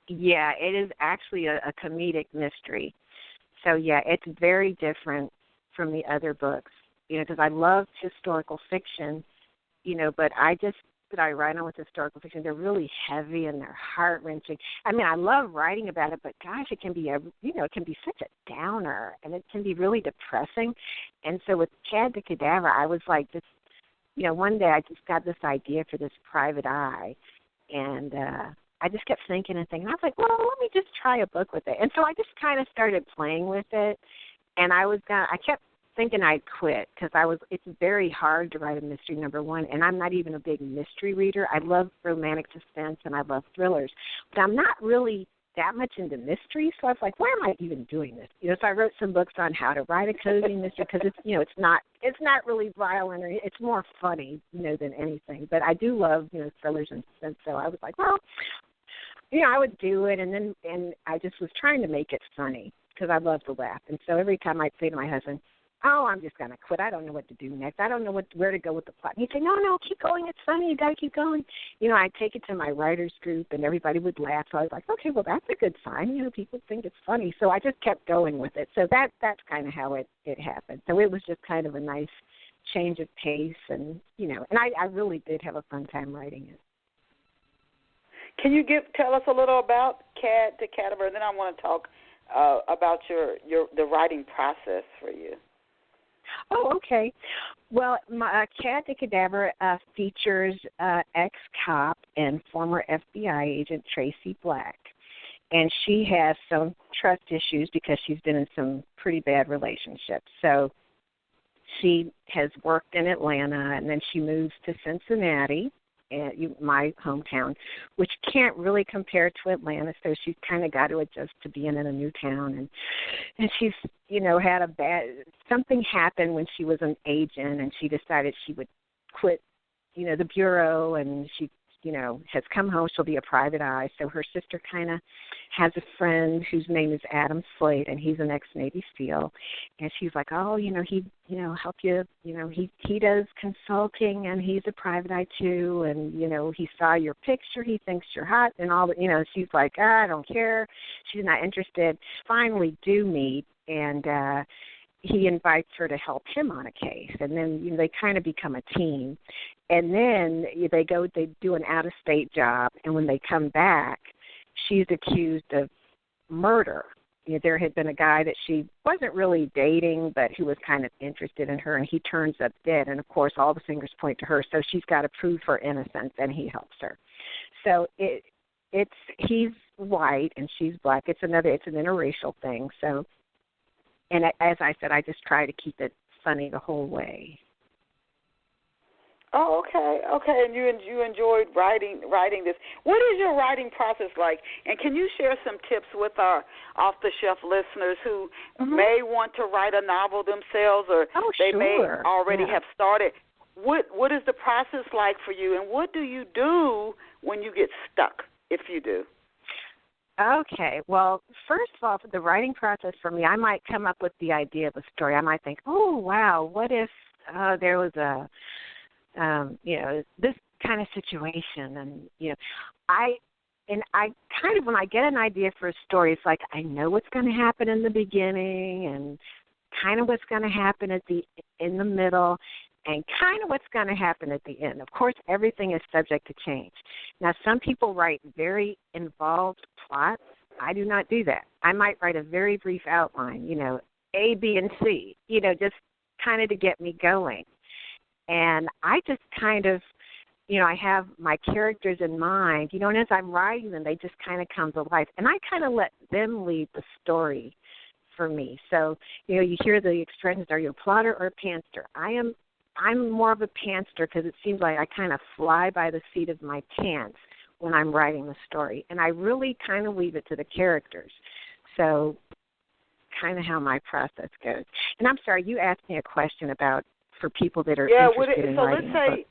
C: Yeah, it is actually a comedic mystery. So, it's very different from the other books, because I love historical fiction, but I write on with historical fiction. They're really heavy and they're heart-wrenching. I mean, I love writing about it, but gosh, it can be it can be such a downer, and it can be really depressing. And so with Cad the Cadaver, I was like, this, one day I just got this idea for this private eye, and I just kept thinking. I was like, well, let me just try a book with it. And so I just kind of started playing with it. And I kept thinking I'd quit because it's very hard to write a mystery, number one, and I'm not even a big mystery reader. I love romantic suspense and I love thrillers, but I'm not really that much into mystery, so I was like, why am I even doing this? So I wrote some books on how to write a cozy mystery because it's not really violent, or it's more funny, than anything. But I do love, thrillers and suspense, so I was like, well, I would do it, and I just was trying to make it funny, because I love to laugh. And so every time I'd say to my husband, oh, I'm just going to quit. I don't know what to do next. I don't know where to go with the plot. And he'd say, no, keep going. It's funny. You got to keep going. I'd take it to my writers group, and everybody would laugh. So I was like, okay, well, that's a good sign. People think it's funny. So I just kept going with it. So that's kind of how it happened. So it was just kind of a nice change of pace. And, and I really did have a fun time writing it.
B: Can you tell us a little about Cad to Cadaver, and then I want to talk about the writing process for you.
C: Oh, okay. Well, my Cad the Cadaver features ex-cop and former FBI agent Tracy Black. And she has some trust issues because she's been in some pretty bad relationships. So she has worked in Atlanta, and then she moves to Cincinnati, my hometown, which can't really compare to Atlanta, so she's kind of got to adjust to being in a new town. And she's, had something happened when she was an agent, and she decided she would quit, the bureau, and she, has come home. She'll be a private eye. So her sister kind of has a friend whose name is Adam Slade, and he's an ex-Navy SEAL. And she's like, oh, he, help you, he does consulting, and he's a private eye too. And, he saw your picture. He thinks you're hot and all that. She's like, I don't care. She's not interested. Finally do meet, and he invites her to help him on a case, and then they kind of become a team. And then they do an out-of-state job, and when they come back, she's accused of murder. There had been a guy that she wasn't really dating, but who was kind of interested in her, and he turns up dead, and of course all the fingers point to her, so she's got to prove her innocence, and he helps her. So he's white and she's black. It's an interracial thing. So. And as I said, I just try to keep it funny the whole way.
B: Oh, okay. And you enjoyed writing this. What is your writing process like? And can you share some tips with our off-the-shelf listeners who may want to write a novel themselves, or they may already have started? What is the process like for you, and what do you do when you get stuck, if you do?
C: Okay. Well, first of all, for the writing process for me, I might come up with the idea of a story. I might think, oh, wow, what if there was a, this kind of situation. And, I kind of, when I get an idea for a story, it's like I know what's going to happen in the beginning and kind of what's going to happen in the middle, and kind of what's going to happen at the end. Of course, everything is subject to change. Now, some people write very involved plots. I do not do that. I might write a very brief outline, A, B, and C, just kind of to get me going. And I just kind of, I have my characters in mind, and as I'm writing them, they just kind of come to life. And I kind of let them lead the story for me. So, you hear the expressions, are you a plotter or a pantser? I'm more of a pantser because it seems like I kind of fly by the seat of my pants when I'm writing the story. And I really kind of leave it to the characters. So kind of how my process goes. And I'm sorry, you asked me a question about for people that are interested in writing.
B: So let's say,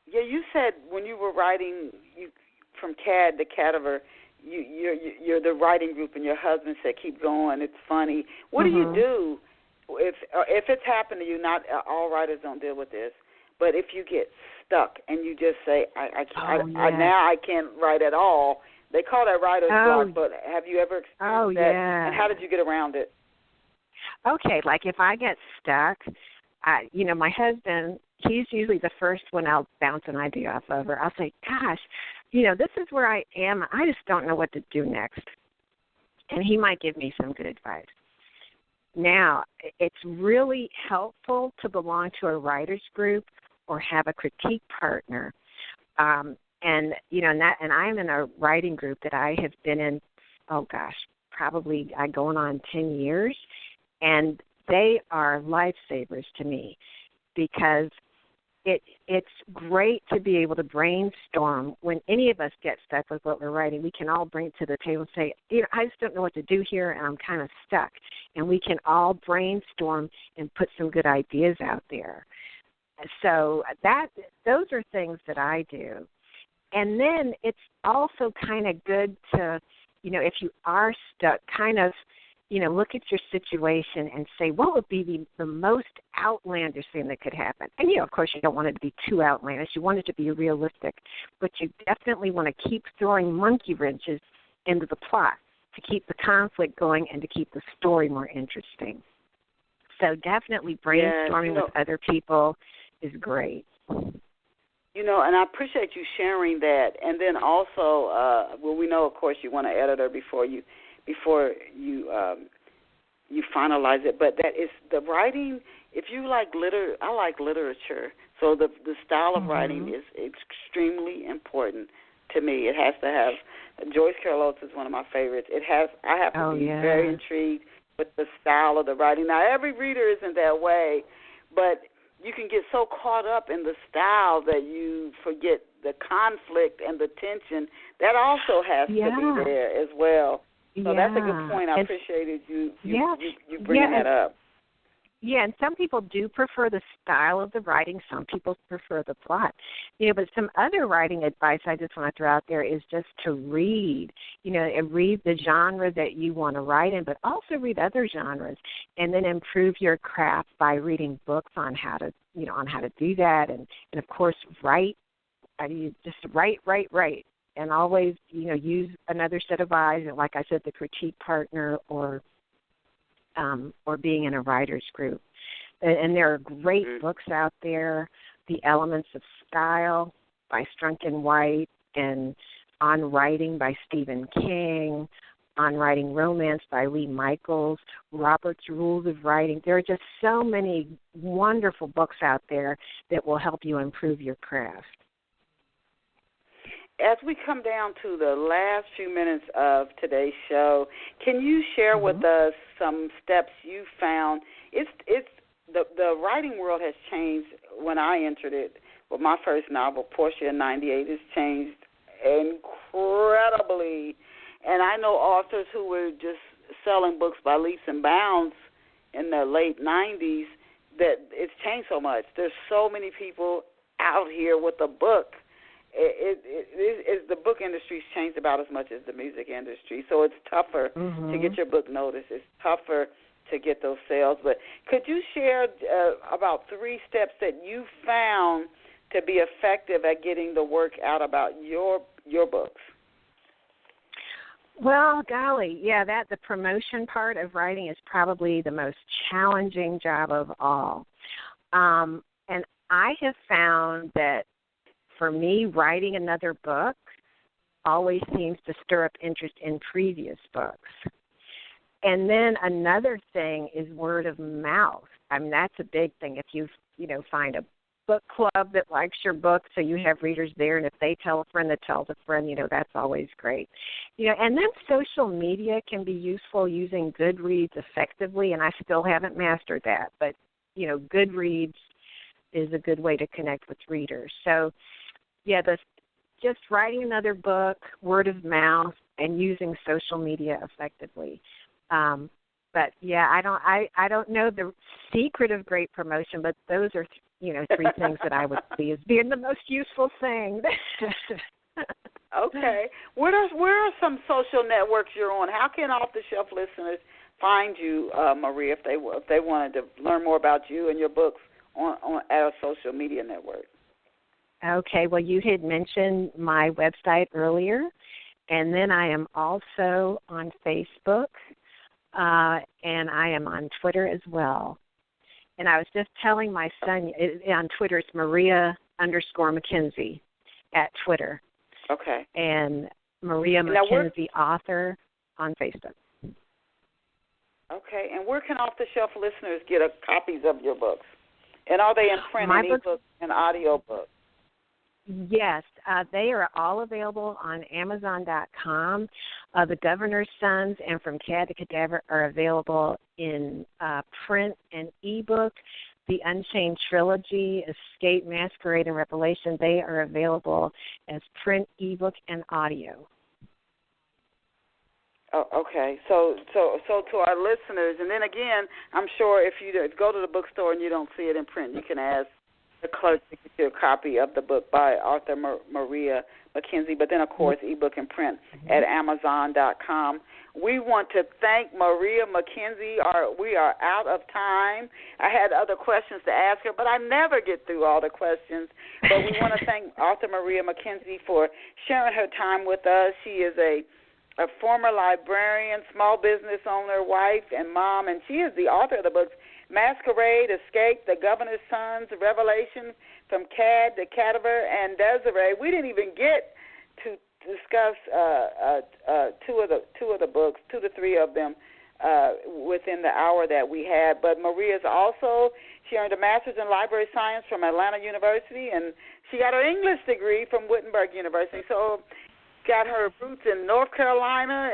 B: you said when you were writing from CAD to Cadaver, you're the writing group, and your husband said, keep going, it's funny. What do you do? If it's happened to you, not all writers don't deal with this, but if you get stuck and you just say, now I can't write at all, they call that writer's block, but have you ever experienced that?
C: Yeah.
B: And how did you get around it?
C: Okay, like if I get stuck, my husband, he's usually the first one I'll bounce an idea off of, or I'll say, gosh, this is where I am. I just don't know what to do next. And he might give me some good advice. Now, it's really helpful to belong to a writer's group or have a critique partner. And I'm in a writing group that I have been in, probably going on 10 years. And they are lifesavers to me because it's great to be able to brainstorm. When any of us get stuck with what we're writing, we can all bring it to the table and say, I just don't know what to do here, and I'm kind of stuck. And we can all brainstorm and put some good ideas out there. So those are things that I do. And then it's also kind of good to, if you are stuck, kind of, look at your situation and say, what would be the most outlandish thing that could happen? And, of course, you don't want it to be too outlandish. You want it to be realistic. But you definitely want to keep throwing monkey wrenches into the plot to keep the conflict going and to keep the story more interesting. So definitely brainstorming with other people is great.
B: And I appreciate you sharing that. And then also, we know, of course, you want an editor before you finalize it, but that is the writing. If you like I like literature, so the style of writing is extremely important to me. It has to have Joyce Carol Oates is one of my favorites. I have to be very intrigued with the style of the writing. Now, every reader isn't that way, but you can get so caught up in the style that you forget the conflict and the tension. That also has to be there as well. So that's a good point. I appreciated you bringing that up.
C: Yeah, and some people do prefer the style of the writing. Some people prefer the plot. But some other writing advice I just want to throw out there is just to read. And read the genre that you want to write in, but also read other genres, and then improve your craft by reading books on how to do that, and of course write. Just write, and always use another set of eyes, and like I said, the critique partner or being in a writer's group. And there are great books out there, The Elements of Style by Strunken White, and On Writing by Stephen King, On Writing Romance by Lee Michaels, Robert's Rules of Writing. There are just so many wonderful books out there that will help you improve your craft.
B: As we come down to the last few minutes of today's show, can you share with us some steps you found? The writing world has changed when I entered it. With my first novel, Portia in '98, has changed incredibly. And I know authors who were just selling books by leaps and bounds in the late '90s that it's changed so much. There's so many people out here with a book. The book industry's changed about as much as the music industry, so it's tougher to get your book noticed. It's tougher to get those sales. But could you share about 3 steps that you found to be effective at getting the word out about your books?
C: Well, golly, the promotion part of writing is probably the most challenging job of all. And I have found that for me, writing another book always seems to stir up interest in previous books. And then another thing is word of mouth. I mean, that's a big thing. If you find a book club that likes your book, so you have readers there, and if they tell a friend that tells a friend, that's always great. And then social media can be useful, using Goodreads effectively, and I still haven't mastered that. But, Goodreads is a good way to connect with readers. So, just writing another book, word of mouth, and using social media effectively. But I don't know the secret of great promotion, but those are 3 things that I would see as being the most useful thing.
B: Okay, where are some social networks you're on? How can Off the Shelf listeners find you, Maria, if they wanted to learn more about you and your books on at a social media network?
C: Okay, well, you had mentioned my website earlier, and then I am also on Facebook, and I am on Twitter as well. And I was just telling my son, on Twitter, it's Maria_McKenzie at Twitter.
B: Okay.
C: And Maria McKenzie, author, on Facebook.
B: Okay, and where can Off the Shelf listeners get copies of your books? And are they in print, and e-books, and audio books?
C: Yes, they are all available on Amazon.com. The Governor's Sons and From Cad to Cadaver are available in print and ebook. The Unchained Trilogy, Escape, Masquerade, and Revelation, they are available as print, ebook, and audio.
B: Oh, okay. So to our listeners, and then again, I'm sure if you go to the bookstore and you don't see it in print, you can ask the clerk to get you a copy of the book by author Maria McKenzie, but then, of course, ebook and print at Amazon.com. We want to thank Maria McKenzie. We are out of time. I had other questions to ask her, but I never get through all the questions. But we want to thank author Maria McKenzie for sharing her time with us. She is a former librarian, small business owner, wife, and mom, and she is the author of the books Masquerade, Escape, The Governor's Sons, Revelation, From Cad to Cadaver, and Desiree. We didn't even get to discuss two of the books, 2 to 3 of them within the hour that we had. But Maria's also, she earned a master's in library science from Atlanta University, and she got her English degree from Wittenberg University. So got her roots in North Carolina,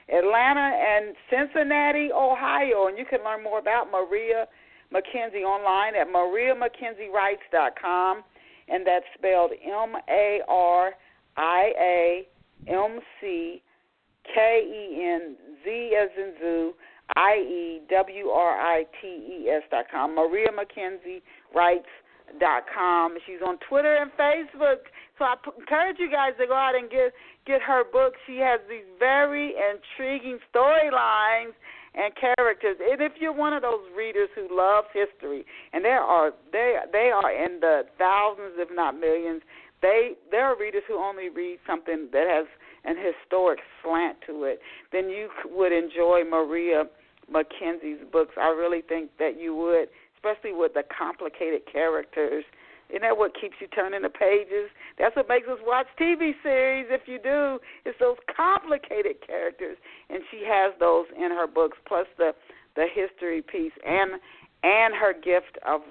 B: Atlanta and Cincinnati, Ohio. And you can learn more about Maria McKenzie online at mariamackenzieWrites.com, and that's spelled MariaMcKenzie as in zoo, IEWRITES.com. mariamackenzieWrites.com. She's on Twitter and Facebook. So I encourage you guys to go out and get her book. She has these very intriguing storylines and characters. And if you're one of those readers who loves history, and they are in the thousands, if not millions, there are readers who only read something that has an historic slant to it, then you would enjoy Maria McKenzie's books. I really think that you would, especially with the complicated characters. Isn't that what keeps you turning the pages? That's what makes us watch TV series, if you do. It's those complicated characters, and she has those in her books, plus the history piece and her gift of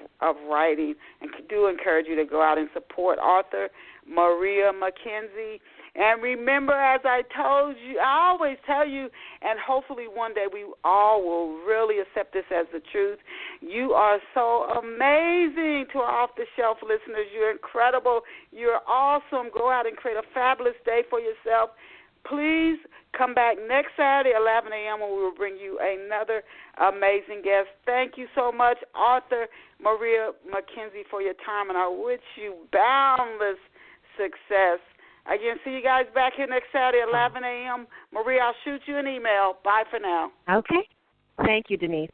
B: writing. And do encourage you to go out and support author Maria McKenzie. And remember, as I told you, I always tell you, and hopefully one day we all will really accept this as the truth, you are so amazing to our off-the-shelf listeners. You're incredible. You're awesome. Go out and create a fabulous day for yourself. Please come back next Saturday at 11 a.m. when we will bring you another amazing guest. Thank you so much, author Maria McKenzie, for your time, and I wish you boundless success. Again, see you guys back here next Saturday at 11 a.m. Maria, I'll shoot you an email. Bye for now.
C: Okay. Thank you, Denise.